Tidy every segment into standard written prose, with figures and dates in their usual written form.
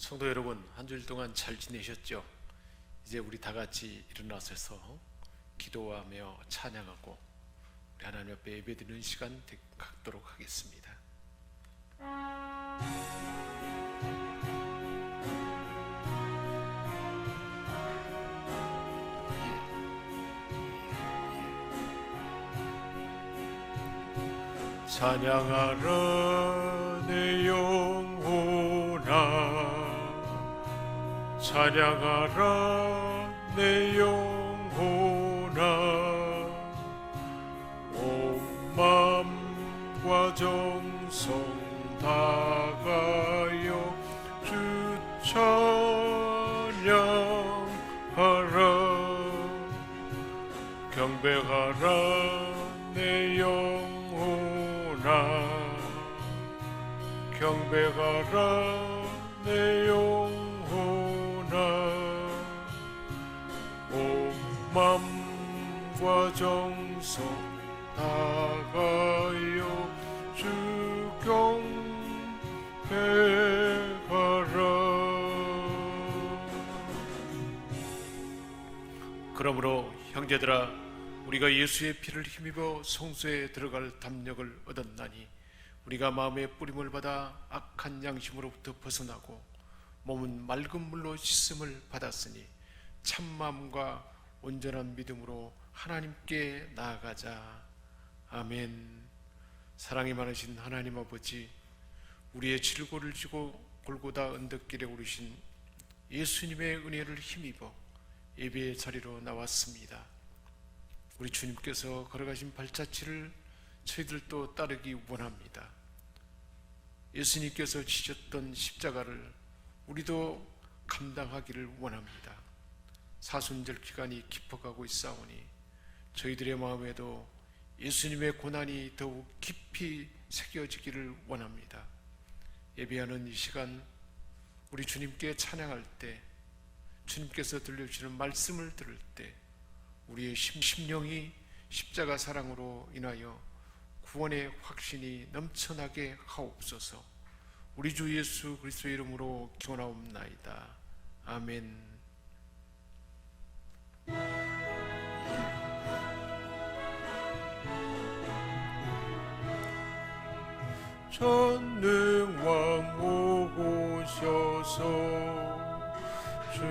성도 여러분, 한 주일 동안 잘 지내셨죠? 이제 우리 다 같이 일어나셔서 기도하며 찬양하고 우리 하나님 앞에 예배드리는 시간 갖도록 하겠습니다. 찬양하라 내 영혼아, 찬양하라 내 영혼아, 온 마음과 정성 다하여 주 찬양하라. 경배하라 내 영혼아, 경배하라 내 영혼아, 온 맘과 정성 다하여 주 경배하라. 그러므로 형제들아, 우리가 예수의 피를 힘입어 성소에 들어갈 담력을 얻었나니 우리가 마음의 뿌림을 받아 악한 양심으로부터 벗어나고 몸은 맑은 물로 씻음을 받았으니 참마음과 온전한 믿음으로 하나님께 나아가자. 아멘. 사랑이 많으신 하나님 아버지, 우리의 질고를 지고 골고다 언덕길에 오르신 예수님의 은혜를 힘입어 예배의 자리로 나왔습니다. 우리 주님께서 걸어가신 발자취를 저희들도 따르기 원합니다. 예수님께서 지셨던 십자가를 우리도 감당하기를 원합니다. 사순절 기간이 깊어가고 있사오니 저희들의 마음에도 예수님의 고난이 더욱 깊이 새겨지기를 원합니다. 예배하는 이 시간 우리 주님께 찬양할 때, 주님께서 들려주시는 말씀을 들을 때 우리의 심령이 십자가 사랑으로 인하여 구원의 확신이 넘쳐나게 하옵소서. 우리 주 예수 그리스도의 이름으로 기원하옵나이다. 아멘. 전능왕 오셔서 주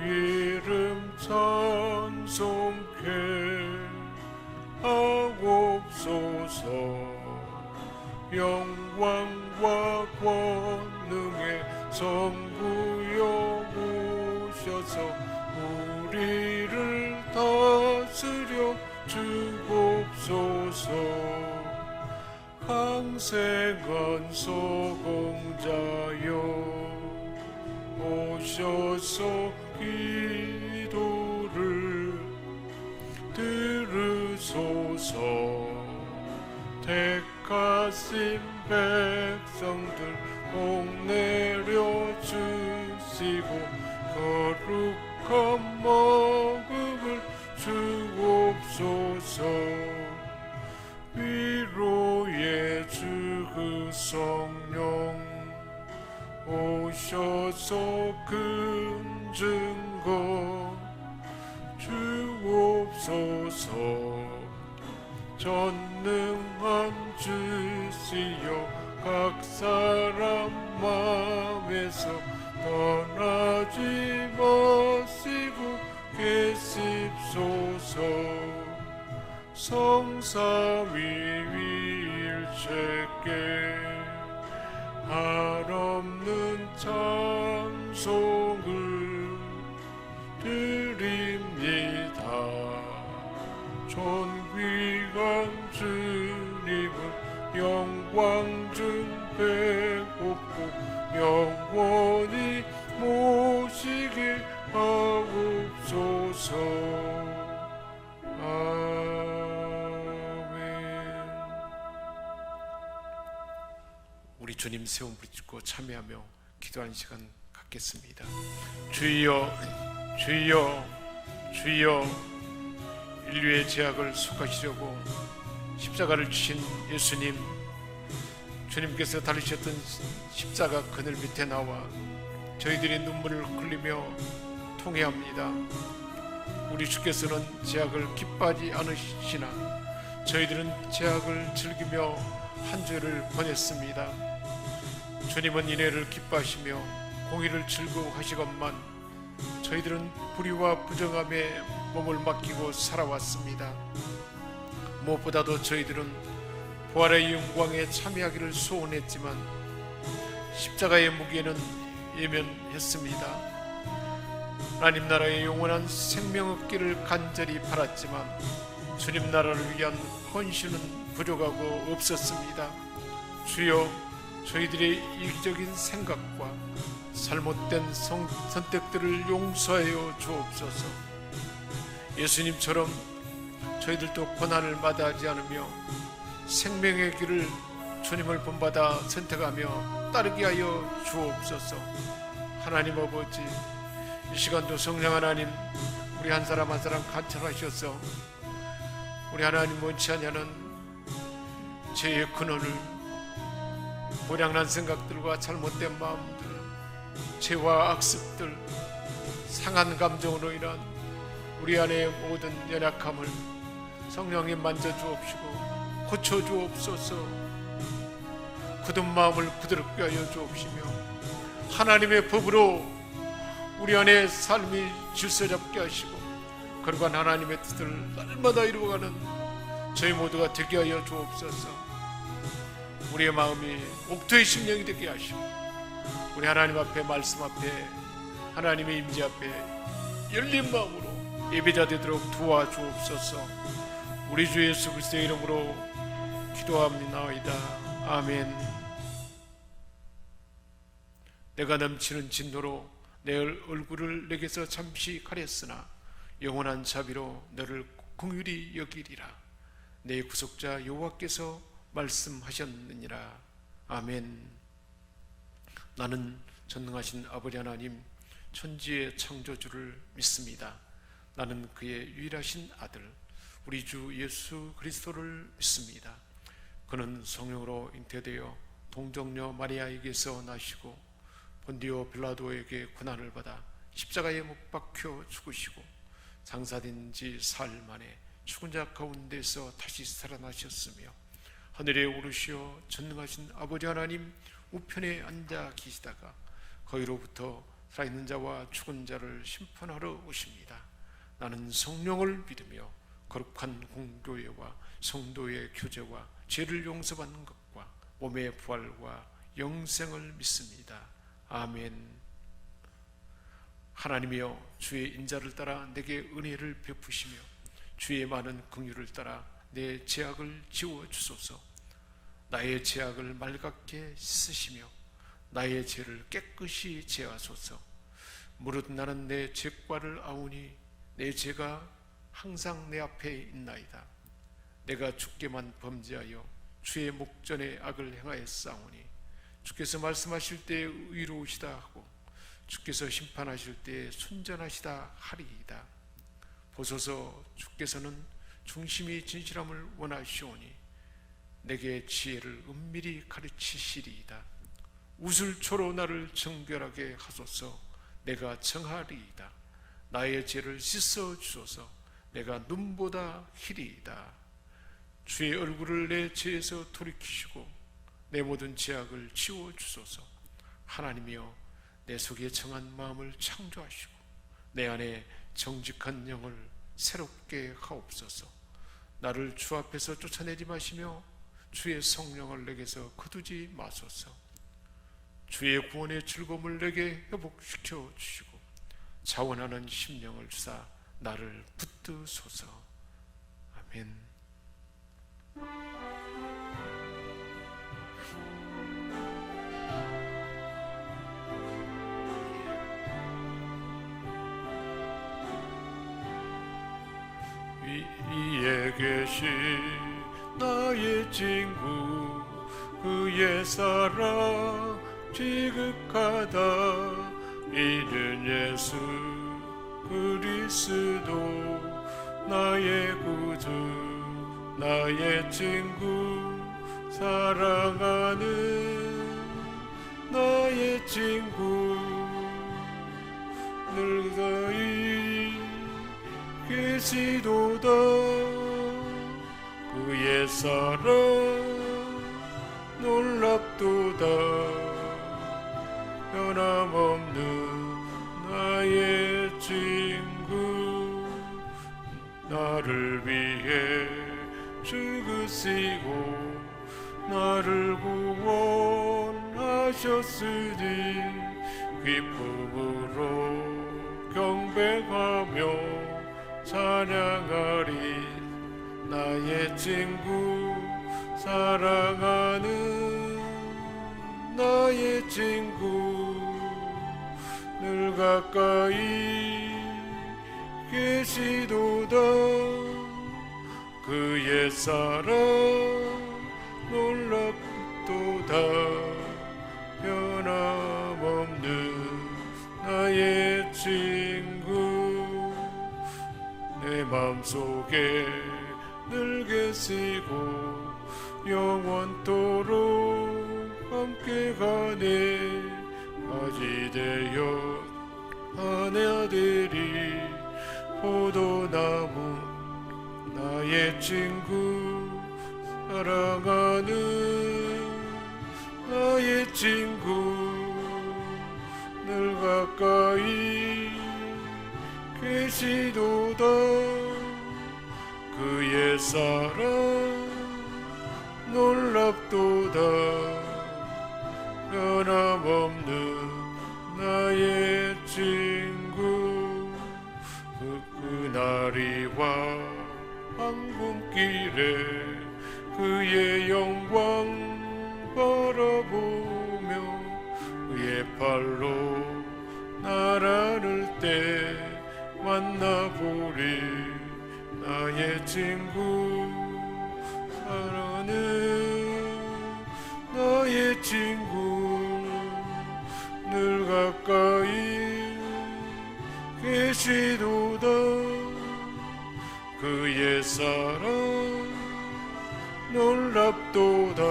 이름 찬송케 하옵소서. 영광과 권능의 성부여 오셔서 우리를 다스려 주옵소서. 강생한 소공자여 오셔서 기도를 들으소서. 택하신 백성들 복 내려 주시고 거룩한 먹음을 주옵소서. 위로의 주 그 성령 오셔서 큰 증거 주옵소서. 전능한 주시여 각 사람 마음에서 떠나지 마시고 계십소서. 성삼위일체께 한없는 찬송을 드립니다. 존귀한 주님을 영광 중 배고프 영원히 모시게 하옵소서. 우리 주님 세움 부르짖고 참여하며 기도하는 시간 갖겠습니다. 주여, 주여, 주여. 인류의 죄악을 속하시려고 십자가를 주신 예수님, 주님께서 달리셨던 십자가 그늘 밑에 나와 저희들이 눈물을 흘리며 통회합니다. 우리 주께서는 죄악을 기뻐하지 않으시나 저희들은 죄악을 즐기며 한 주를 보냈습니다. 주님은 인애를 기뻐하시며 공의를 즐거워하시건만 저희들은 불의와 부정함에 몸을 맡기고 살아왔습니다. 무엇보다도 저희들은 부활의 영광에 참여하기를 소원했지만 십자가의 무게는 예면했습니다. 하나님 나라의 영원한 생명 얻기를 간절히 바랐지만 주님 나라를 위한 헌신은 부족하고 없었습니다. 주여, 저희들의 이기적인 생각과 잘못된 선택들을 용서하여 주옵소서. 예수님처럼 저희들도 고난을 마다하지 않으며 생명의 길을 주님을 본받아 선택하며 따르게 하여 주옵소서. 하나님 아버지, 이 시간도 성령 하나님 우리 한 사람 한 사람 관찰하셔서 우리 하나님 원치 않냐는 죄의 근원을, 고량난 생각들과 잘못된 마음들, 죄와 악습들, 상한 감정으로 인한 우리 안의 모든 연약함을 성령님 만져주옵시고 고쳐주옵소서. 굳은 마음을 부드럽게 하여 주옵시며 하나님의 법으로 우리 안에 삶이 질서 잡게 하시고 거룩한 하나님의 뜻을 날마다 이루어가는 저희 모두가 되게 하여 주옵소서. 우리의 마음이 옥토의 심령이 되게 하시고 우리 하나님 앞에, 말씀 앞에, 하나님의 임재 앞에 열린 마음으로 예배자 되도록 도와주옵소서. 우리 주 예수 그리스도의 이름으로 기도합니다. 아멘. 내가 넘치는 진노로 내 얼굴을 내게서 잠시 가렸으나 영원한 자비로 너를 긍휼히 여기리라. 내 구속자 여호와께서 말씀하셨느니라. 아멘. 나는 전능하신 아버지 하나님, 천지의 창조주를 믿습니다. 나는 그의 유일하신 아들 우리 주 예수 그리스도를 믿습니다. 그는 성령으로 잉태되어 동정녀 마리아에게서 나시고 본디오 빌라도에게 고난을 받아 십자가에 못 박혀 죽으시고 장사된 지 사흘 만에 죽은 자 가운데서 다시 살아나셨으며 하늘에 오르시어 전능하신 아버지 하나님 우편에 앉아 계시다가 거기로부터 살아있는 자와 죽은 자를 심판하러 오십니다. 나는 성령을 믿으며 거룩한 공교회와 성도의 교제와 죄를 용서받는 것과 몸의 부활과 영생을 믿습니다. 아멘. 하나님이여, 주의 인자를 따라 내게 은혜를 베푸시며 주의 많은 긍휼을 따라 내 죄악을 지워 주소서. 나의 죄악을 맑게 씻으시며 나의 죄를 깨끗이 제하소서. 무릇 나는 내 죄과를 아우니 내 죄가 항상 내 앞에 있나이다. 내가 주께만 범죄하여 주의 목전에 악을 행하였사오니 주께서 말씀하실 때 의로우시다 하고 주께서 심판하실 때 순전하시다 하리이다. 보소서, 주께서는 중심이 진실함을 원하시오니 내게 지혜를 은밀히 가르치시리이다. 우슬초로 나를 정결하게 하소서. 내가 정하리이다. 나의 죄를 씻어 주소서. 내가 눈보다 희리이다. 주의 얼굴을 내 죄에서 돌이키시고 내 모든 죄악을 지워 주소서. 하나님이여, 내 속에 정한 마음을 창조하시고 내 안에 정직한 영을 새롭게 하옵소서. 나를 주 앞에서 쫓아내지 마시며 주의 성령을 내게서 거두지 마소서. 주의 구원의 즐거움을 내게 회복시켜 주시고 자원하는 심령을 주사 나를 붙드소서. 아멘. 위에 계신 나의 친구, 그의 사랑 지극하다. 이는 예수 그리스도 나의 구주, 나의 친구, 사랑하는 나의 친구. 계시도다. 그의 사랑 놀랍도다. 변함없는 나의 친구, 나를 위해 죽으시고 나를 구원하셨으니 기쁨으로 경배하며 찬양하리. 나의 친구, 사랑하는 나의 친구, 늘 가까이 계시도다. 그의 사랑 놀랍도다. 변함없는 나의 친구, 내 마음속에 늘 계시고 영원토록 함께 가네. 아지 되어 아내 아들이 포도나무, 나의 친구, 사랑하는 나의 친구, 늘 가까이 계시도다. 그의 사랑 놀랍도다. 변함없는 나의 친구, 그날이와 황금길에 그의 영광 바라보며 그의 팔로 날 안을 때 만나보리. 나의 친구, 사랑하는 나의 친구, 늘 가까이 계시도다. 그의 사랑 놀랍도다.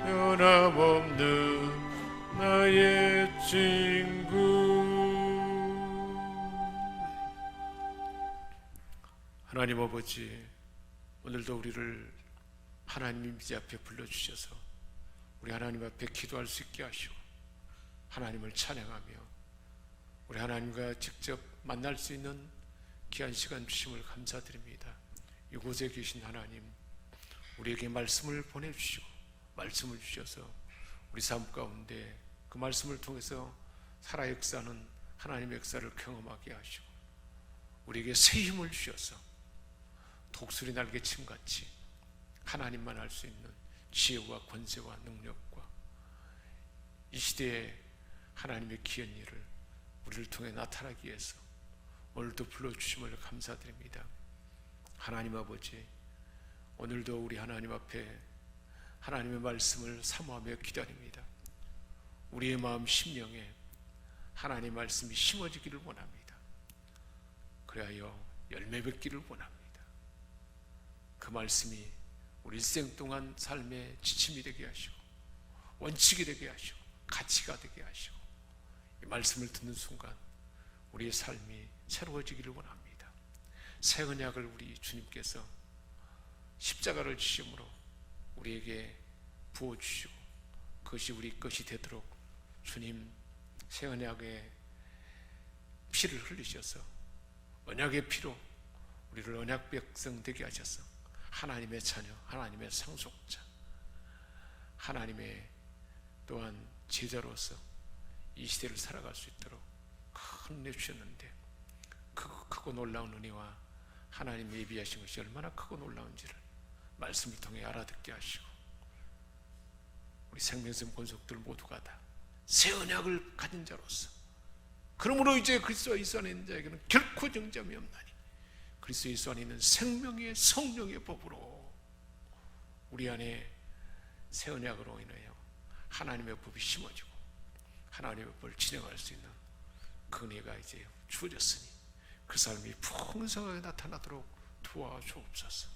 변함없는 나의 친구. 하나님 아버지, 오늘도 우리를 하나님 이 앞에 불러주셔서 우리 하나님 앞에 기도할 수 있게 하시고 하나님을 찬양하며 우리 하나님과 직접 만날 수 있는 귀한 시간 주심을 감사드립니다. 이곳에 계신 하나님, 우리에게 말씀을 보내주시고 말씀을 주셔서 우리 삶 가운데 그 말씀을 통해서 살아 역사하는 하나님의 역사를 경험하게 하시고 우리에게 새 힘을 주셔서 독수리 날개침같이 하나님만 알 수 있는 지혜와 권세와 능력과 이 시대에 하나님의 귀한 일을 우리를 통해 나타나기 위해서 오늘도 불러주심을 감사드립니다. 하나님 아버지, 오늘도 우리 하나님 앞에 하나님의 말씀을 사모하며 기다립니다. 우리의 마음 심령에 하나님의 말씀이 심어지기를 원합니다. 그리하여 열매 맺기를 원합니다. 그 말씀이 우리 일생 동안 삶의 지침이 되게 하시고 원칙이 되게 하시고 가치가 되게 하시고 이 말씀을 듣는 순간 우리의 삶이 새로워지기를 원합니다. 새 언약을 우리 주님께서 십자가를 지심으로 우리에게 부어주시고 그것이 우리 것이 되도록 주님 새 언약의 피를 흘리셔서 언약의 피로 우리를 언약 백성 되게 하셔서 하나님의 자녀, 하나님의 상속자, 하나님의 또한 제자로서 이 시대를 살아갈 수 있도록 큰 은혜 주셨는데 그 크고 놀라운 은혜와 하나님의 예비하신 것이 얼마나 크고 놀라운지를 말씀을 통해 알아듣게 하시고 우리 생명성 권속들 모두가 다 새 언약을 가진 자로서 그러므로 이제 그리스도 예수 안에 있는 자에게는 결코 정죄함이 없나니 그리스도 예수 안에 있는 생명의 성령의 법으로 우리 안에 새 언약으로 인하여 하나님의 법이 심어지고 하나님의 법을 진행할 수 있는 그 은혜가 이제 주어졌으니 그 삶이 풍성하게 나타나도록 도와주옵소서.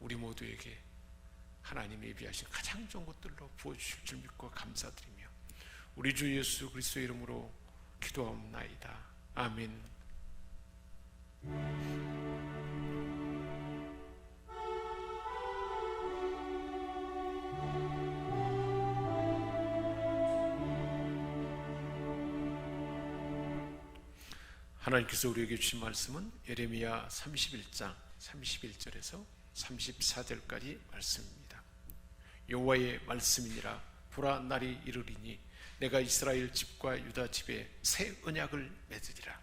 우리 모두에게 하나님이 예비하신 가장 좋은 것들로 부어주실 줄 믿고 감사드리며 우리 주 예수 그리스도의 이름으로 기도하옵나이다. 아멘. 하나님께서 우리에게 주신 말씀은 예레미야 31장 31절에서 34절까지 말씀입니다. 여호와의 말씀이니라. 보라, 날이 이르리니 내가 이스라엘 집과 유다 집에 새 언약을 맺으리라.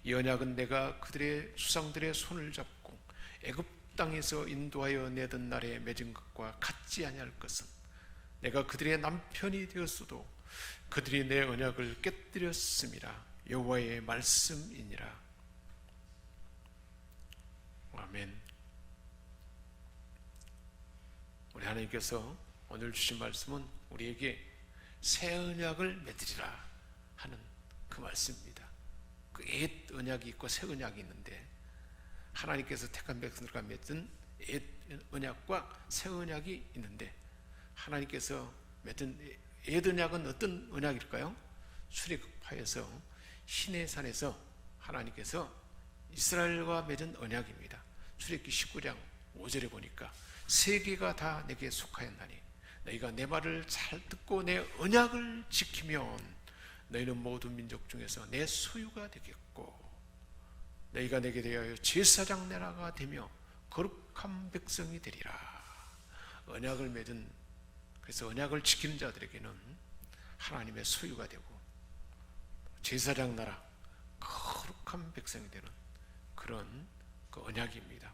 이 언약은 내가 그들의 조상들의 손을 잡고 애굽 땅에서 인도하여 내던 날에 맺은 것과 같지 아니할 것은 내가 그들의 남편이 되었어도 그들이 내 언약을 깨뜨렸음이라. 여호와의 말씀이니라. 아멘. 우리 하나님께서 오늘 주신 말씀은 우리에게 새 언약을 맺으리라 하는 그 말씀입니다. 그 옛 언약이 있고 새 언약이 있는데, 하나님께서 택한 백성들과 맺은 옛 언약과 새 언약이 있는데, 하나님께서 맺은 옛 언약은 어떤 언약일까요? 출애굽하여서 시내산에서 하나님께서 이스라엘과 맺은 언약입니다. 출애굽기 19장 5절에 보니까 세계가 다 내게 속하였나니 너희가 내 말을 잘 듣고 내 언약을 지키면 너희는 모든 민족 중에서 내 소유가 되겠고 너희가 내게 대하여 제사장 나라가 되며 거룩한 백성이 되리라. 언약을 맺은, 그래서 언약을 지키는 자들에게는 하나님의 소유가 되고 제사장 나라, 거룩한 백성이 되는 그런 그 언약입니다.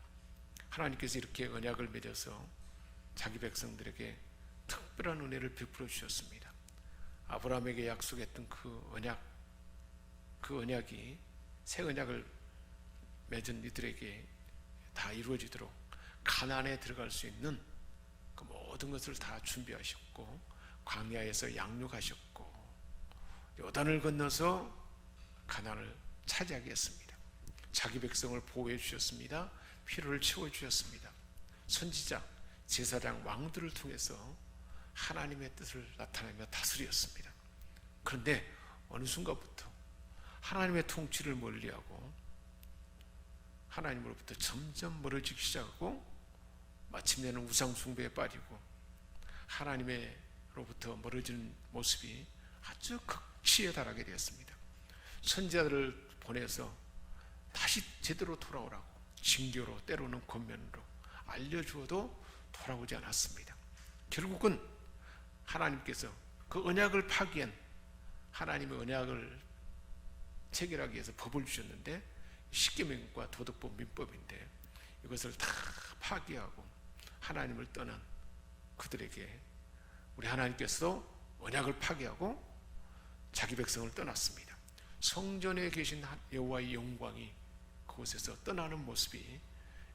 하나님께서 이렇게 언약을 맺어서 자기 백성들에게 특별한 은혜를 베풀어 주셨습니다. 아브라함에게 약속했던 그 언약이 새 언약을 맺은 이들에게 다 이루어지도록 가나안에 들어갈 수 있는 그 모든 것을 다 준비하셨고, 광야에서 양육하셨고, 요단을 건너서 가나안을 차지하게 했습니다. 자기 백성을 보호해 주셨습니다. 필요를 채워 주셨습니다. 선지자, 제사장, 왕들을 통해서 하나님의 뜻을 나타내며 다스렸습니다. 그런데 어느 순간부터 하나님의 통치를 멀리하고 하나님으로부터 점점 멀어지기 시작하고 마침내는 우상 숭배에 빠지고 하나님으로부터 멀어지는 모습이 아주 극치에 달하게 되었습니다. 선지자들을 보내서 다시 제대로 돌아오라고 징계로, 때로는 권면으로 알려주어도 돌아오지 않았습니다. 결국은 하나님께서 그 언약을 파기한, 하나님의 언약을 체결하기 위해서 법을 주셨는데 십계명과 도덕법, 민법인데 이것을 다 파기하고 하나님을 떠난 그들에게 우리 하나님께서도 언약을 파기하고 자기 백성을 떠났습니다. 성전에 계신 여호와의 영광이 그곳에서 떠나는 모습이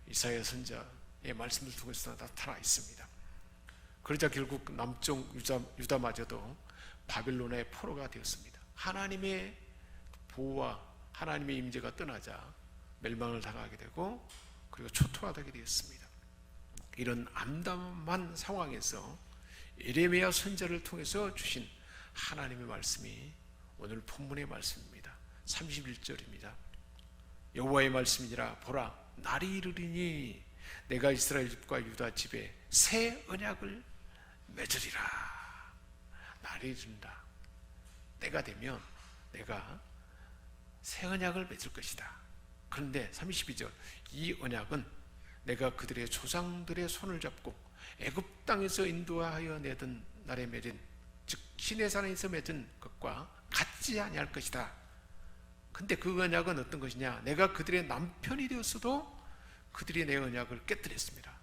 이사야 선지자의 말씀을 통해서 나타나 있습니다. 그러자 결국 남쪽 유다마저도 바빌론의 포로가 되었습니다. 하나님의 보호와 하나님의 임재가 떠나자 멸망을 당하게 되고 그리고 초토화되게 되었습니다. 이런 암담한 상황에서 예레미야 선지자를 통해서 주신 하나님의 말씀이 오늘 본문의 말씀입니다. 31절입니다. 여호와의 말씀이니라. 보라, 날이 이르리니 내가 이스라엘 집과 유다 집에 새 언약을 맺으리라. 날이 이른다. 때가 되면 내가 새 언약을 맺을 것이다. 그런데 32절, 이 언약은 내가 그들의 조상들의 손을 잡고 애굽 땅에서 인도하여 내던 날에 맺은, 즉 시내산에서 맺은 것과 같지 아니할 것이다. 근데 그 언약은 어떤 것이냐? 내가 그들의 남편이 되었어도 그들이 내 언약을 깨뜨렸습니다.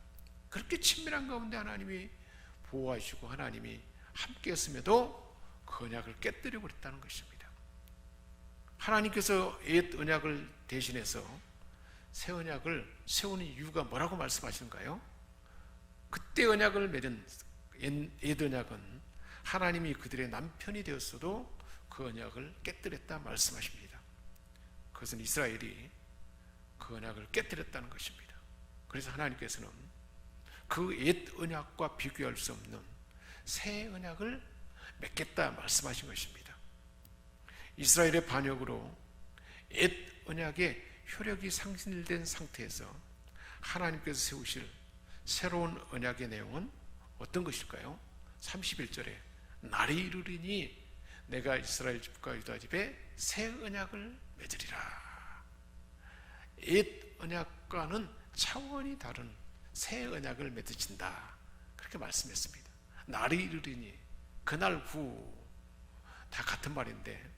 그렇게 친밀한 가운데 하나님이 보호하시고 하나님이 함께했음에도 그 언약을 깨뜨려 버렸다는 것입니다. 하나님께서 옛 언약을 대신해서 새 언약을 세우는 이유가 뭐라고 말씀하시는가요? 그때 언약을 맺은 옛 언약은 하나님이 그들의 남편이 되었어도 그 언약을 깨뜨렸다 말씀하십니다. 그것은 이스라엘이 그 언약을 깨뜨렸다는 것입니다. 그래서 하나님께서는 그 옛 언약과 비교할 수 없는 새 언약을 맺겠다 말씀하신 것입니다. 이스라엘의 반역으로 옛 언약의 효력이 상실된 상태에서 하나님께서 세우실 새로운 언약의 내용은 어떤 것일까요? 31절에 날이 이르리니 내가 이스라엘 집과 유다 집에 새 언약을 맺으리라. 옛 언약과는 차원이 다른 새 언약을 맺으신다, 그렇게 말씀했습니다. 날이 이르리니, 그날 후, 다 같은 말인데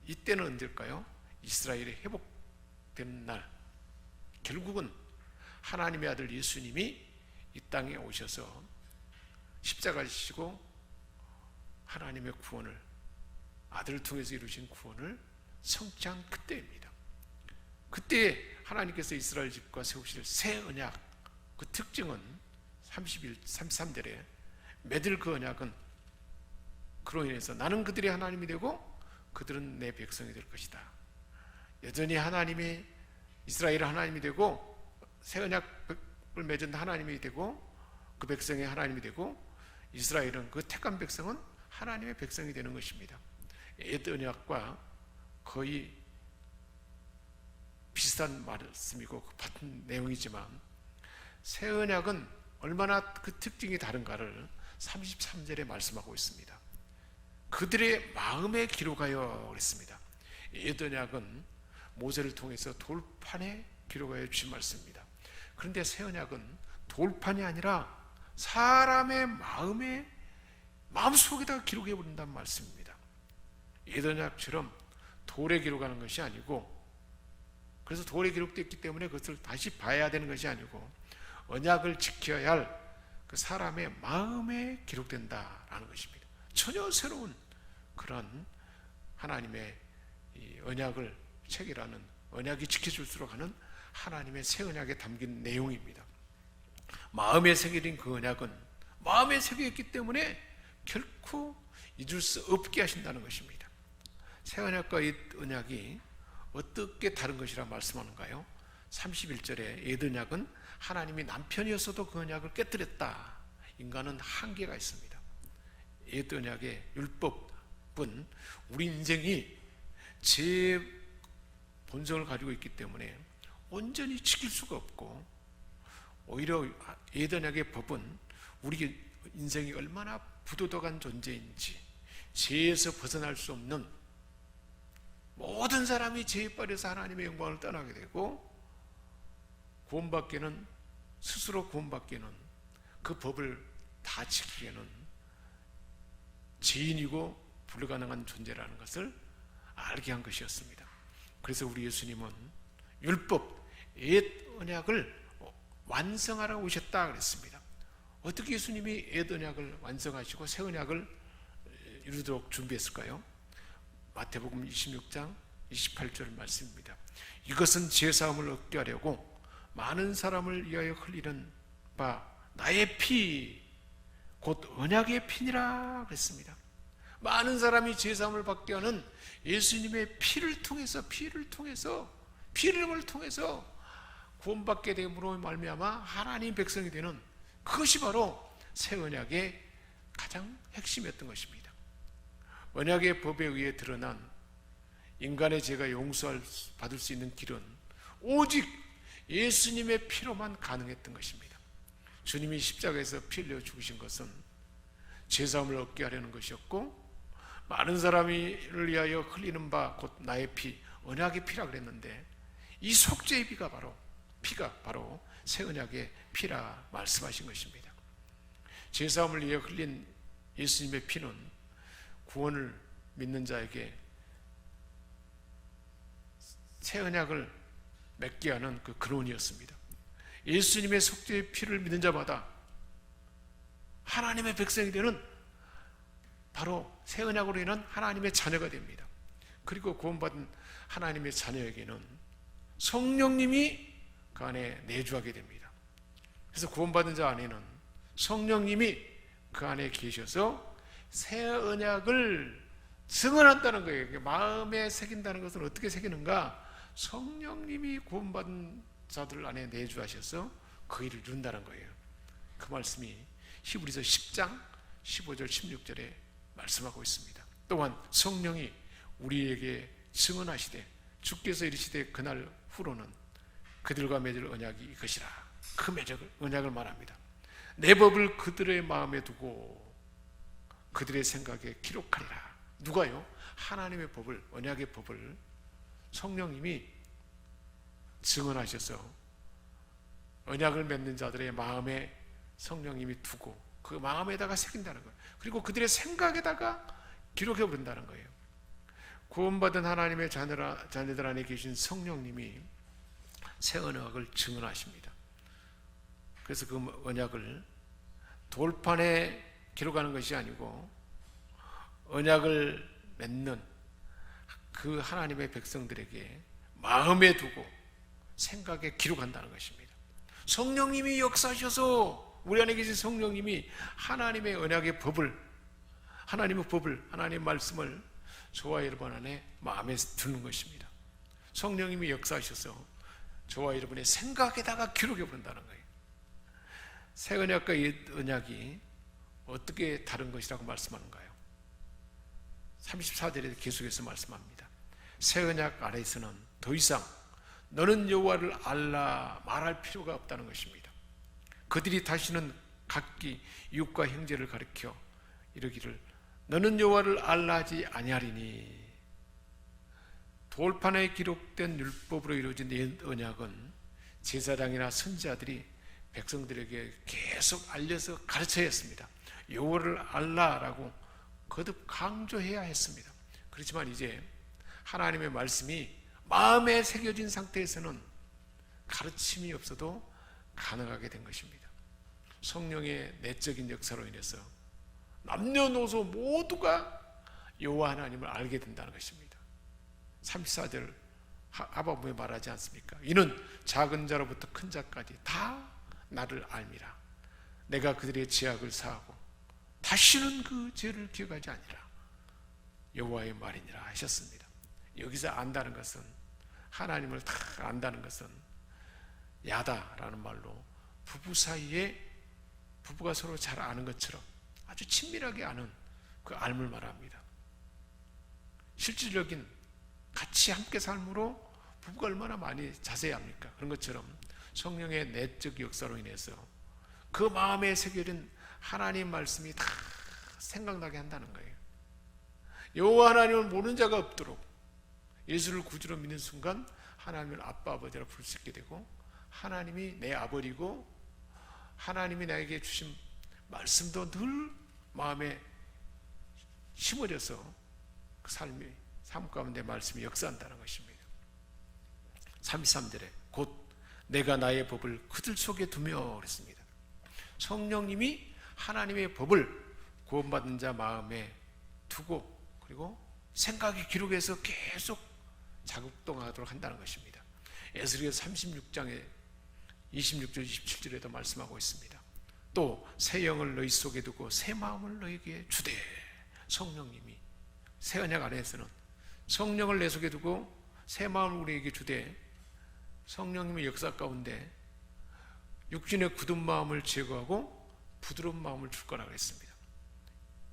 이때는 언제일까요? 이스라엘이 회복된 날, 결국은 하나님의 아들 예수님이 이 땅에 오셔서 십자가를 지시고 하나님의 구원을, 아들을 통해서 이루신 구원을 성취한 그때입니다. 그때 하나님께서 이스라엘 집과 세우실 새 언약, 그 특징은 33절에 맺을 그 언약은 그로 인해서 나는 그들의 하나님이 되고 그들은 내 백성이 될 것이다. 여전히 하나님이 이스라엘 하나님이 되고 새 언약을 맺은 하나님이 되고 그 백성의 하나님이 되고, 이스라엘은 그 택한 백성은 하나님의 백성이 되는 것입니다. 옛 언약과 거의 비슷한 말씀이고 같은 내용이지만 새 언약은 얼마나 그 특징이 다른가를 33절에 말씀하고 있습니다. 그들의 마음에 기록하여 그랬습니다. 옛 언약은 모세를 통해서 돌판에 기록하여 주신 말씀입니다. 그런데 새 언약은 돌판이 아니라 사람의 마음속에다가 기록해 버린다는 말씀입니다. 옛 언약처럼 돌에 기록하는 것이 아니고, 그래서 돌에 기록되었기 때문에 그것을 다시 봐야 되는 것이 아니고 언약을 지켜야 할 그 사람의 마음에 기록된다라는 것입니다. 전혀 새로운 그런 하나님의 이 언약을 체결하는, 언약이 지켜질수록 하는 하나님의 새 언약에 담긴 내용입니다. 마음에 새겨진 그 언약은 마음에 새겨있기 때문에 결코 잊을 수 없게 하신다는 것입니다. 새 언약과 옛 언약이 어떻게 다른 것이라 말씀하는가요? 31절에 옛 언약은 하나님이 남편이었어도 그 언약을 깨뜨렸다. 인간은 한계가 있습니다. 옛 언약의 율법은 우리 인생이 제 본성을 가지고 있기 때문에 온전히 지킬 수가 없고, 오히려 옛 언약의 법은 우리 인생이 얼마나 부도덕한 존재인지, 죄에서 벗어날 수 없는, 모든 사람이 죄에 빠져서 하나님의 영광을 떠나게 되고 구원받기는, 스스로 구원받기는, 그 법을 다 지키기에는 죄인이고 불가능한 존재라는 것을 알게 한 것이었습니다. 그래서 우리 예수님은 율법, 옛 언약을 완성하러 오셨다 그랬습니다. 어떻게 예수님이 옛 언약을 완성하시고 새 언약을 이루도록 준비했을까요? 마태복음 26장 28절 말씀입니다. 이것은 제사함을 얻게 하려고 많은 사람을 위하여 흘리는 바 나의 피, 곧 언약의 피니라 그랬습니다. 많은 사람이 제사함을 받게 하는 예수님의 피를 통해서 피를 통해서 구원받게 됨으로 말미암아 하나님 백성이 되는, 그것이 바로 새 언약의 가장 핵심이었던 것입니다. 언약의 법에 의해 드러난 인간의 죄가 용서받을 수 있는 길은 오직 예수님의 피로만 가능했던 것입니다. 주님이 십자가에서 피 흘려 죽으신 것은 죄사함을 얻게 하려는 것이었고, 많은 사람을 위하여 흘리는 바 곧 나의 피, 언약의 피라 그랬는데, 이 속죄의 피가 바로 새 언약의 피라 말씀하신 것입니다. 죄사함을 위해 흘린 예수님의 피는 구원을 믿는 자에게 새 언약을 맺게 하는 그 근원이었습니다. 예수님의 속죄의 피를 믿는 자마다 하나님의 백성이 되는, 바로 새 언약으로 인한 하나님의 자녀가 됩니다. 그리고 구원받은 하나님의 자녀에게는 성령님이 그 안에 내주하게 됩니다. 그래서 구원받은 자 안에는 성령님이 그 안에 계셔서 새 언약을 증언한다는 거예요. 마음에 새긴다는 것은 어떻게 새기는가? 성령님이 구원받은 자들 안에 내주하셔서 그 일을 이룬다는 거예요. 그 말씀이 히브리서 10장 15절 16절에 말씀하고 있습니다. 또한 성령이 우리에게 증언하시되 주께서 이르시되 그날 후로는 그들과 맺을 언약이 이것이라. 그 언약을 말합니다. 내 법을 그들의 마음에 두고 그들의 생각에 기록하리라. 누가요? 하나님의 법을, 언약의 법을 성령님이 증언하셔서 언약을 맺는 자들의 마음에 성령님이 두고 그 마음에다가 새긴다는 거예요. 그리고 그들의 생각에다가 기록해 버린다는 거예요. 구원받은 하나님의 자녀들 안에 계신 성령님이 새 언약을 증언하십니다. 그래서 그 언약을 돌판에 기록하는 것이 아니고 언약을 맺는 그 하나님의 백성들에게 마음에 두고 생각에 기록한다는 것입니다. 성령님이 역사하셔서 우리 안에 계신 성령님이 하나님의 언약의 법을, 하나님의 말씀을 저와 여러분 안에 마음에 두는 것입니다. 성령님이 역사하셔서 저와 여러분의 생각에다가 기록해 버린다는 거예요. 새 언약과 옛 언약이 어떻게 다른 것이라고 말씀하는가요? 34절에 계속해서 말씀합니다. 새 언약 아래에서는 더 이상 너는 여호와를 알라 말할 필요가 없다는 것입니다. 그들이 다시는 각기 이웃과 형제를 가리켜 이르기를 너는 여호와를 알라 하지 아니하리니. 돌판에 기록된 율법으로 이루어진 옛 언약은 제사장이나 선지자들이 백성들에게 계속 알려서 가르쳐야 했습니다. 여호와를 알라라고 거듭 강조해야 했습니다. 그렇지만 이제 하나님의 말씀이 마음에 새겨진 상태에서는 가르침이 없어도 가능하게 된 것입니다. 성령의 내적인 역사로 인해서 남녀노소 모두가 여호와 하나님을 알게 된다는 것입니다. 34절 하박국에 말하지 않습니까? 이는 작은 자로부터 큰 자까지 다 나를 알미라. 내가 그들의 죄악을 사하고 다시는 그 죄를 기억하지 아니라. 여호와의 말이니라 하셨습니다. 여기서 안다는 것은, 하나님을 다 안다는 것은 야다라는 말로 부부 사이에 부부가 서로 잘 아는 것처럼 아주 친밀하게 아는 그 알을 말합니다. 실질적인 같이 함께 삶으로 부부가 얼마나 많이 자세히 합니까? 그런 것처럼 성령의 내적 역사로 인해서 그 마음에 새겨진 하나님 말씀이 다 생각나게 한다는 거예요. 여호와 하나님을 모르는 자가 없도록 예수를 구주로 믿는 순간 하나님을 아빠 아버지라 부를 수 있게 되고, 하나님이 내 아버지고 하나님이 나에게 주신 말씀도 늘 마음에 심어져서 그 삶 가운데 말씀이 역사한다는 것입니다. 33절에 곧 내가 나의 법을 그들 속에 두며 그랬습니다. 성령님이 하나님의 법을 구원받은 자 마음에 두고 그리고 생각에 기록해서 계속 작동하도록 한다는 것입니다. 에스겔서 36장에 26절 27절에도 말씀하고 있습니다. 또 새 영을 너희 속에 두고 새 마음을 너희에게 주되. 성령님이 새 언약 안에서는 성령을 내 속에 두고 새 마음을 우리에게 주되, 성령님의 역사 가운데 육신의 굳은 마음을 제거하고 부드러운 마음을 줄 거라고 했습니다.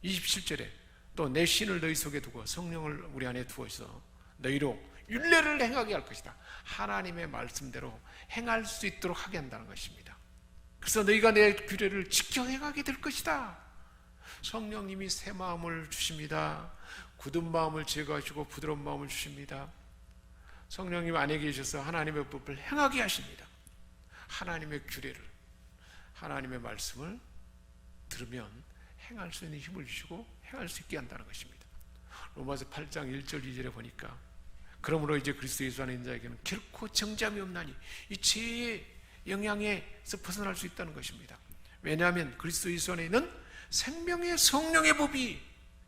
27절에 또 내 신을 너희 속에 두고 성령을 우리 안에 두어서 너희로 율례를 행하게 할 것이다. 하나님의 말씀대로 행할 수 있도록 하게 한다는 것입니다. 그래서 너희가 내 규례를 지켜 행하게 될 것이다. 성령님이 새 마음을 주십니다. 굳은 마음을 제거하시고 부드러운 마음을 주십니다. 성령님 안에 계셔서 하나님의 법을 행하게 하십니다. 하나님의 규례를, 하나님의 말씀을 들으면 행할 수 있는 힘을 주시고 행할 수 있게 한다는 것입니다. 로마서 8장 1절 2절에 보니까 그러므로 이제 그리스도 예수 안에 있는 자에게는 결코 정죄함이 없나니, 이 죄의 영향에서 벗어날 수 있다는 것입니다. 왜냐하면 그리스도 예수 안에 있는 생명의 성령의 법이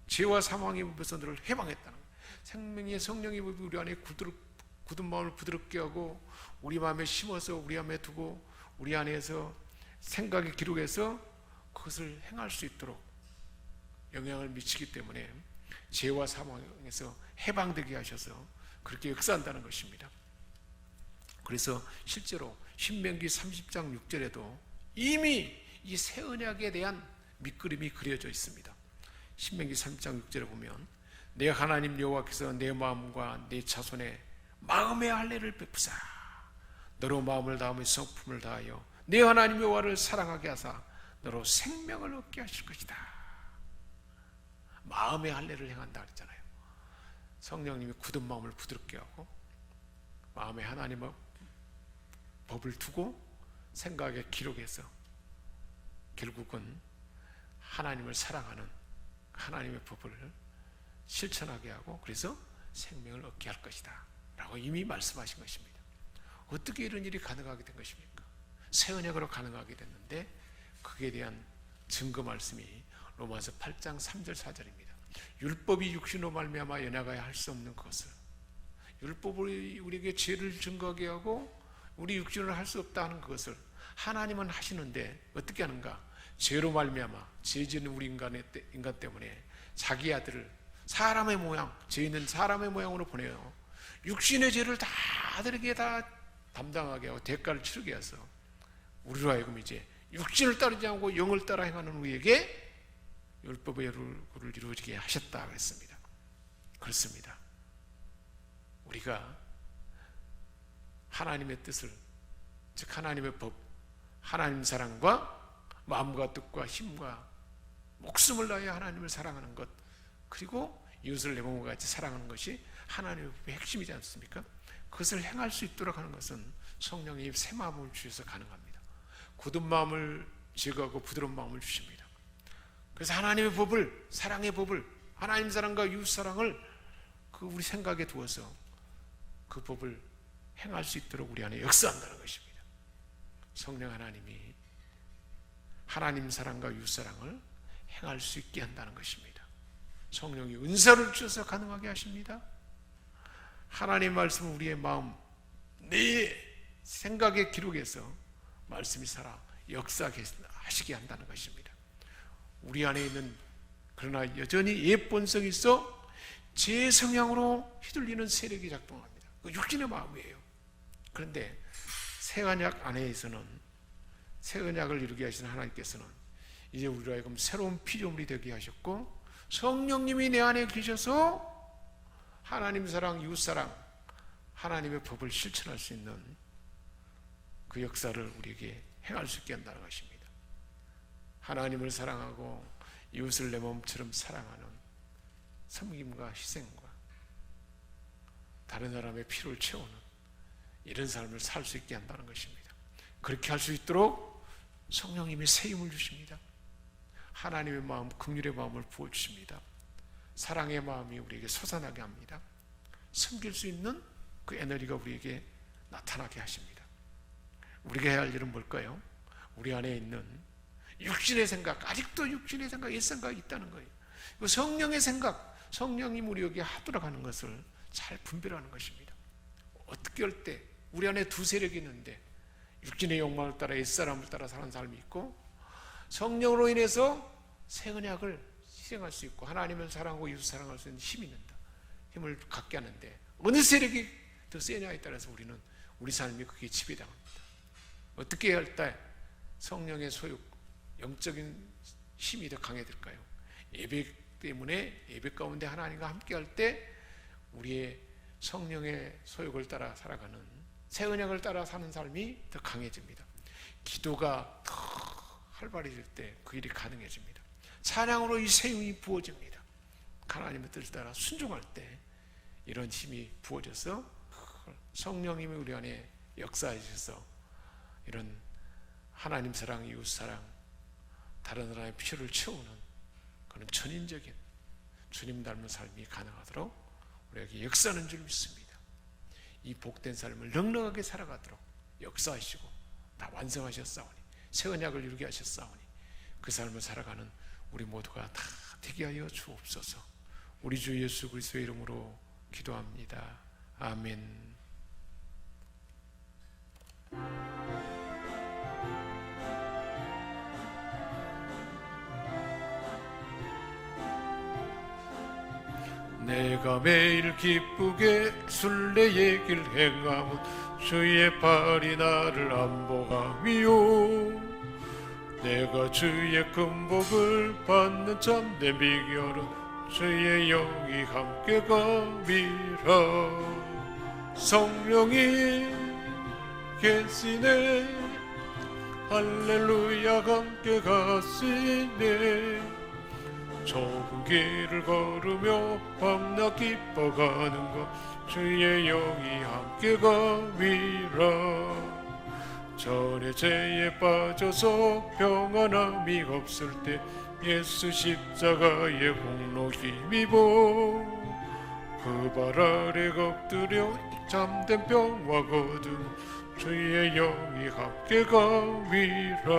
죄와 사망의 법에서 너를 해방했다는 거예요. 생명의 성령의 법이 우리 안에 굳은 마음을 부드럽게 하고 우리 마음에 심어서 우리 마음에 두고 우리 안에서 생각에 기록해서 그것을 행할 수 있도록 영향을 미치기 때문에 죄와 사망에서 해방되게 하셔서 그렇게 역사한다는 것입니다. 그래서 실제로 신명기 30장 6절에도 이미 이 새 언약에 대한 밑그림이 그려져 있습니다. 신명기 30장 6절에 보면 내 하나님 여호와께서 내 마음과 내 자손의 마음의 할례를 베푸사 너로 마음을 다하며 성품을 다하여 내 하나님 여호와를 사랑하게 하사 너로 생명을 얻게 하실 것이다. 마음의 할례를 행한다 그랬잖아요. 성령님이 굳은 마음을 부드럽게 하고 마음에 하나님의 법을 두고 생각에 기록해서 결국은 하나님을 사랑하는 하나님의 법을 실천하게 하고 그래서 생명을 얻게 할 것이다 라고 이미 말씀하신 것입니다. 어떻게 이런 일이 가능하게 된 것입니까? 새 언약으로 가능하게 됐는데 그에 대한 증거 말씀이 로마서 8장 3절 4절입니다. 율법이 육신으로 말미암아 연약하여 할 수 없는 것을 율법이 우리에게 죄를 증거하게 하고 우리 육신으로 할 수 없다는 것을 하나님은 하시는데 어떻게 하는가? 죄로 말미암아 죄지은 우리 인간 때문에 자기 아들을 사람의 모양, 죄 있는 사람의 모양으로 보내요. 육신의 죄를 다 아들에게 다 담당하게 하고 대가를 치르게 해서 우리로 하여금 이제 육신을 따르지 않고 영을 따라 행하는 우리에게 율법의 율을 이루어지게 하셨다 그랬습니다. 그렇습니다. 우리가 하나님의 뜻을, 즉 하나님의 법, 하나님 사랑과 마음과 뜻과 힘과 목숨을 다하여 하나님을 사랑하는 것, 그리고 이웃을 내 몸과 같이 사랑하는 것이 하나님의 법의 핵심이지 않습니까? 그것을 행할 수 있도록 하는 것은 성령이 새 마음을 주셔서 가능합니다. 굳은 마음을 제거하고 부드러운 마음을 주십니다. 그래서 하나님의 법을, 사랑의 법을, 하나님 사랑과 이웃 사랑을 그 우리 생각에 두어서 그 법을 행할 수 있도록 우리 안에 역사한다는 것입니다. 성령 하나님이 하나님 사랑과 이웃 사랑을 행할 수 있게 한다는 것입니다. 성령이 은사를 주셔서 가능하게 하십니다. 하나님 말씀을 우리의 마음, 내 생각에 기록해서 말씀이 살아 역사하시게 한다는 것입니다. 우리 안에 있는 그러나 여전히 옛 본성이 있어 제 성향으로 휘둘리는 세력이 작동합니다. 그 육신의 마음이에요. 그런데 새 언약 안에서는 새 언약을 이루게 하시는 하나님께서는 이제 우리로 하여금 새로운 피조물이 되게 하셨고 성령님이 내 안에 계셔서 하나님 사랑, 이웃 사랑, 하나님의 법을 실천할 수 있는 그 역사를 우리에게 행할 수 있게 한다는 것입니다. 하나님을 사랑하고 이웃을 내 몸처럼 사랑하는 섬김과 희생과 다른 사람의 피를 채우는 이런 삶을 살 수 있게 한다는 것입니다. 그렇게 할 수 있도록 성령님이 새 힘을 주십니다. 하나님의 마음, 긍휼의 마음을 부어주십니다. 사랑의 마음이 우리에게 솟아나게 합니다. 섬길 수 있는 그 에너지가 우리에게 나타나게 하십니다. 우리가 해야 할 일은 뭘까요? 우리 안에 있는 육신의 생각, 아직도 육신의 생각, 옛 생각이 있다는 거예요. 성령의 생각, 성령님 우리에게 하도록 하는 것을 잘 분별하는 것입니다. 어떻게 할 때 우리 안에 두 세력이 있는데 육신의 욕망을 따라 옛사람을 따라 사는 사람이 있고 성령으로 인해서 새 언약을 실행할 수 있고 하나님을 사랑하고 이웃 사랑할 수 있는 힘이 있는다. 힘을 갖게 하는데 어느 세력이 더 세냐에 따라서 우리는 우리 삶이 그게 지배당합니다. 어떻게 할 때 성령의 소욕, 영적인 힘이 더 강해질까요? 예배 때문에 예배 가운데 하나님과 함께 할 때 우리의 성령의 소욕을 따라 살아가는 새 언약을 따라 사는 삶이 더 강해집니다. 기도가 더 활발해질 때 그 일이 가능해집니다. 찬양으로 이 새 힘이 부어집니다. 하나님의 뜻을 따라 순종할 때 이런 힘이 부어져서 성령님이 우리 안에 역사하셔서 이런 하나님 사랑, 이웃 사랑, 다른 사람의 피를 채우는 그런 전인적인 주님 닮은 삶이 가능하도록 우리에게 역사하는 줄 믿습니다. 이 복된 삶을 넉넉하게 살아가도록 역사하시고 다 완성하셨사오니 새 언약을 이루게 하셨사오니 그 삶을 살아가는 우리 모두가 다 되게 하여 주옵소서. 우리 주 예수 그리스도의 이름으로 기도합니다. 아멘. 내가 매일 기쁘게 순례의 길 행함은 주의 팔이 나를 안보함이요 내가 주의 금복을 받는 참된 비결은 주의 영이 함께 감이라 성령이 계시네. 할렐루야 함께 가시네. 좁은 길을 걸으며 밤낮 기뻐가는 것 주의 영이 함께 가미라. 전에 죄에 빠져서 평안함이 없을 때 예수 십자가의 공로 힘입어 그 발 아래 엎드려 잠든 병화 거두는 주의 영이 함께 가미라.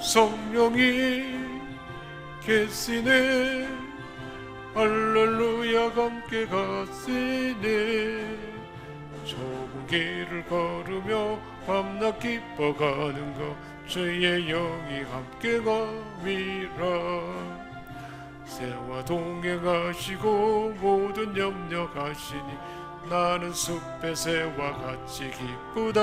성령이 계시네. 할렐루야 함께 가시네. 좁은 길을 걸으며 밤낮 기뻐가는 것 주의 영이 함께 가미라. 새와 동행하시고 모든 염려하시니 나는 숲의 새와 같이 기쁘다.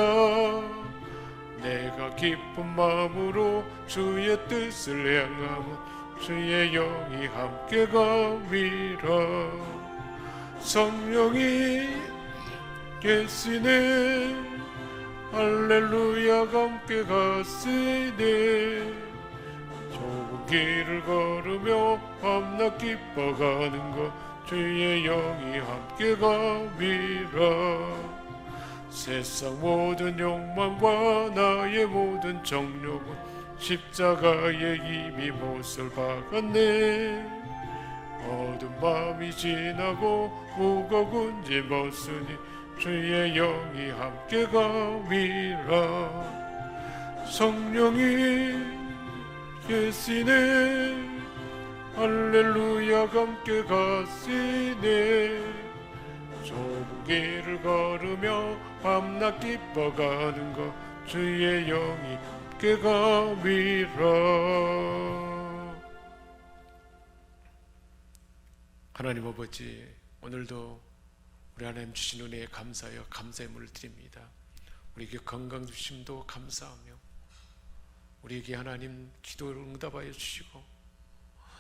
내가 기쁜 마음으로 주의 뜻을 행하면 주의 영이 함께 가미라. 성령이 계시네. 할렐루야 함께 가시네. 좁은 길을 걸으며 밤낮 기뻐가는 것 주의 영이 함께 가미라. 세상 모든 욕망과 나의 모든 정욕은 십자가에 이미 못을 박았네. 어두운 밤이 지나고 무거운 짐 벗으니 주의 영이 함께 가미라. 성령이 계시네. 할렐루야 함께 가시네. 좁은 길을 걸으며 밤낮 기뻐가는 것 주의 영이 함께 가미라. 하나님 아버지, 오늘도 우리 하나님 주신 은혜에 감사하여 감사의 물을 드립니다. 우리에게 건강 주심도 감사하며 우리에게 하나님 기도를 응답하여 주시고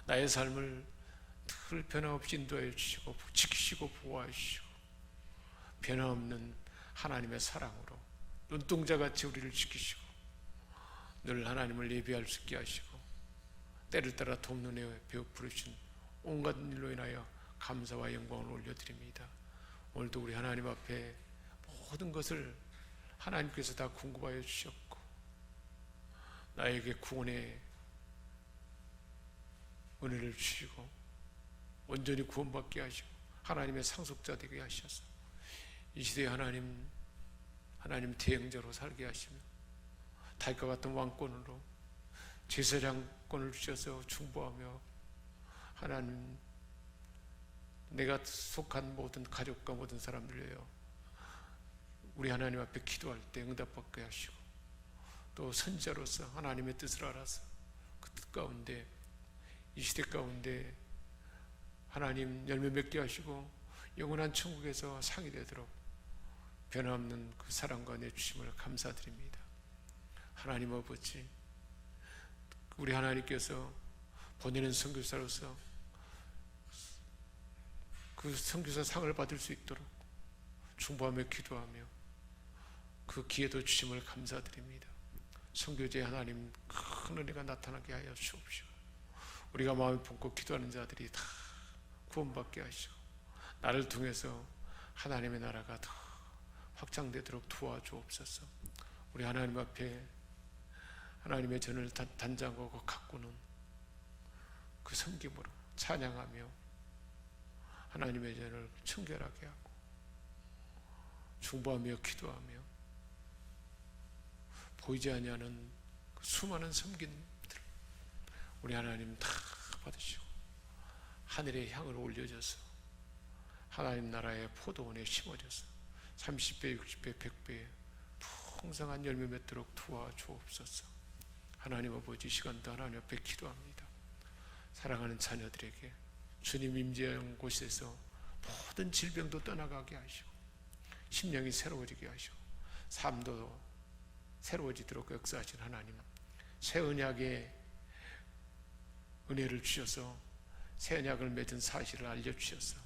나의 삶을 늘 변함없이 인도하여 주시고 지키시고 보호하여 주시고 변함없는 하나님의 사랑으로 눈동자같이 우리를 지키시고 늘 하나님을 예배할 수 있게 하시고 때를 따라 돕는 애 베어푸르신 온갖 일로 인하여 감사와 영광을 올려드립니다. 오늘도 우리 하나님 앞에 모든 것을 하나님께서 다 공급하여 주셨고 나에게 구원의 은혜를 주시고 온전히 구원받게 하시고 하나님의 상속자 되게 하셔서 이 시대에 하나님 대행자로 살게 하시며 다윗과 같은 왕권으로 제사장권을 주셔서 중보하며 하나님 내가 속한 모든 가족과 모든 사람들이여 우리 하나님 앞에 기도할 때 응답받게 하시고 또 선지자로서 하나님의 뜻을 알아서 그 뜻 가운데 이 시대 가운데 하나님 열매 맺게 하시고 영원한 천국에서 상이 되도록 변함없는 그 사랑과 내주심을 감사드립니다. 하나님 아버지, 우리 하나님께서 보내는 선교사로서 그 선교사 상을 받을 수 있도록 중보하며 기도하며 그 기회도 주심을 감사드립니다. 선교제에 하나님 큰 은혜가 나타나게 하여 주옵시고 우리가 마음을 품고 기도하는 자들이 다 구원받게 하시고 나를 통해서 하나님의 나라가 더 확장되도록 도와주옵소서. 우리 하나님 앞에 하나님의 전을 단장하고 가꾸는 그 섬김으로 찬양하며 하나님의 전을 청결하게 하고 중보하며 기도하며 보이지 아니하는 그 수많은 섬김들 우리 하나님 다 받으시고 하늘의 향을 올려줘서 하나님 나라의 포도원에 심어져서 30배, 60배, 100배의 풍성한 열매 맺도록 도와주옵소서. 하나님 아버지, 이 시간도 하나님 앞에 기도합니다. 사랑하는 자녀들에게 주님 임재한 곳에서 모든 질병도 떠나가게 하시고 심령이 새로워지게 하시고 삶도 새로워지도록 역사하신 하나님, 새 언약의 은혜를 주셔서 새 언약을 맺은 사실을 알려주셔서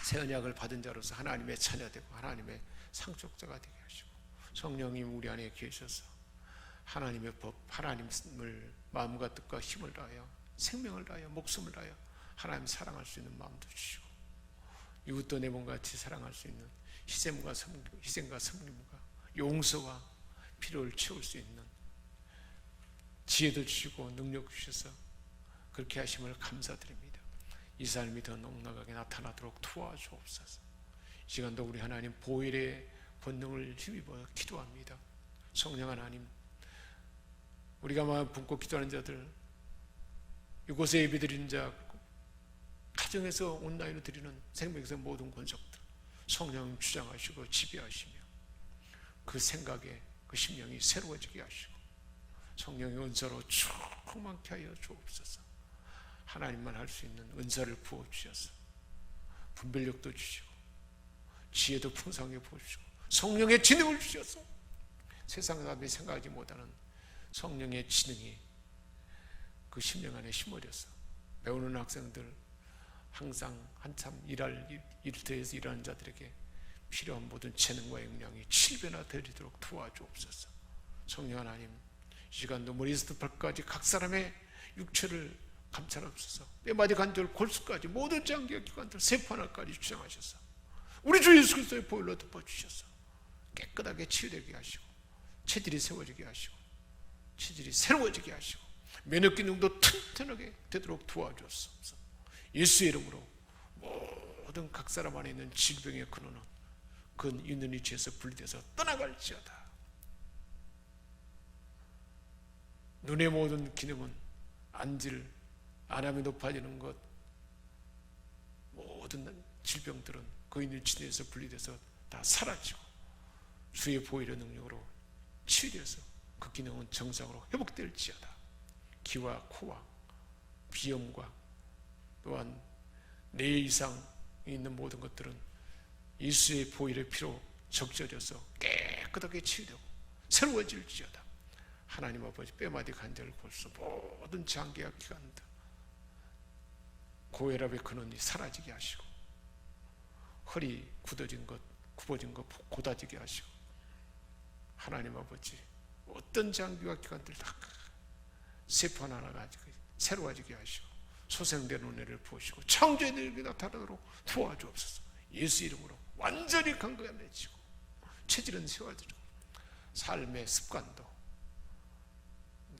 새 언약을 받은 자로서 하나님의 자녀되고 하나님의 상속자가 되게 하시고, 성령님 우리 안에 계셔서 하나님의 법, 하나님을 마음과 뜻과 힘을 다하여 생명을 다하여 목숨을 다하여 하나님 사랑할 수 있는 마음도 주시고, 이웃도 내 몸같이 사랑할 수 있는 희생과 섬김과 용서와 필요를 채울 수 있는 지혜도 주시고 능력 주셔서 그렇게 하심을 감사드립니다. 이 삶이 더 넉넉하게 나타나도록 도와주옵소서. 이 시간도 우리 하나님 보혈의 권능을 힘입어 기도합니다. 성령 하나님, 우리가 마음 붓고 기도하는 자들, 이곳에 예배드리는 자, 가정에서 온라인으로 드리는 생명에서 모든 권속들 성령 주장하시고 지배하시며 그 생각에 그 심령이 새로워지게 하시고 성령의 은사로 충만케 하여 주옵소서. 하나님만 할 수 있는 은사를 부어주셔서 분별력도 주시고 지혜도 풍성하게 부어주시고 성령의 지능을 주셔서 세상 사람이 생각하지 못하는 성령의 지능이 그 심령 안에 심어져서 배우는 학생들, 항상 한참 일터에서 일하는 자들에게 필요한 모든 재능과 역량이 7배나 되리도록 도와주옵소서. 성령 하나님, 이 시간도 머리에서부터 발까지 각 사람의 육체를 감찰하옵소서. 뼈마디 관절 골수까지 모든 장기와 기관들 세포 하나까지 주장하셔서 우리 주 예수 그리스도의 보혈로 덮어주셔서 깨끗하게 치유되게 하시고 체질이 세워지게 하시고 체질이 새로워지게 하시고 면역 기능도 튼튼하게 되도록 도와주옵소서. 예수의 이름으로 모든 각 사람 안에 있는 질병의 근원은 그 있는 위치에서 분리돼서 떠나갈지어다. 눈의 모든 기능은 안질, 안암이 높아지는 것, 모든 질병들은 그 있는 위치에서 분리돼서 다 사라지고 주의 보혈의 능력으로 치유되어서 그 기능은 정상으로 회복될지어다. 귀와 코와 비염과 또한 뇌 이상에 있는 모든 것들은 예수의 보혈의 피로 적셔져서 깨끗하게 치유되고 새로워질지어다. 하나님 아버지, 뼈마디 관절 골수 모든 장기와 기관들 고혈압의 근원이 사라지게 하시고 허리 굳어진 것, 굽어진 것 곧아지게 하시고 하나님 아버지, 어떤 장기와 기관들 다 세포 하나 가지고 새로워지게 하시고 소생된 은혜를 부으시고 창조의 능력이 나타나도록 도와주옵소서. 예수 이름으로 완전히 건강해지고 체질은 세워지고 삶의 습관도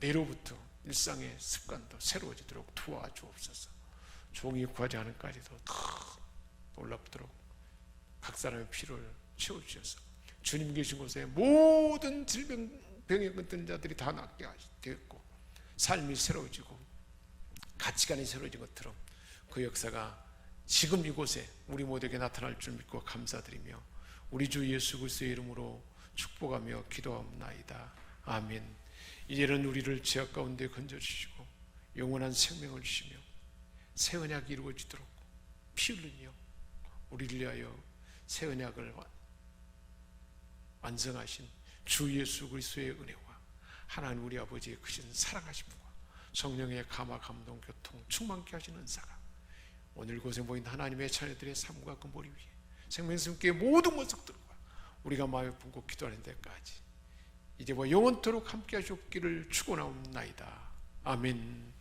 내로부터 일상의 습관도 새로워지도록 도와주옵소서. 종이 구하지 않은까지도 더 놀랍도록 각 사람의 필요를 채워주셔서 주님 계신 곳에 모든 질병에 걷는 자들이 다 낫게 되었고 삶이 새로워지고 가치관이 새로워진 것처럼 그 역사가 지금 이곳에 우리 모두에게 나타날 줄 믿고 감사드리며 우리 주 예수 그리스도의 이름으로 축복하며 기도하옵나이다. 아멘. 이제는 우리를 죄악 가운데 건져주시고 영원한 생명을 주시며 새 언약이 이루어지도록 피 흘리며 우리를 위하여 새 언약을 완성하신 주 예수 그리스도의 은혜와 하나님 우리 아버지의 크신 사랑하심과 성령의 감화 감동 교통 충만케 하시는 은사가 오늘 이곳에 모인 하나님의 자녀들의 삶과 그 머리 위에 생명샘께 모든 권속들과 우리가 마음에 품고 기도하는 데까지 이제와 영원토록 함께 하시옵기를 축원하옵나이다. 아멘.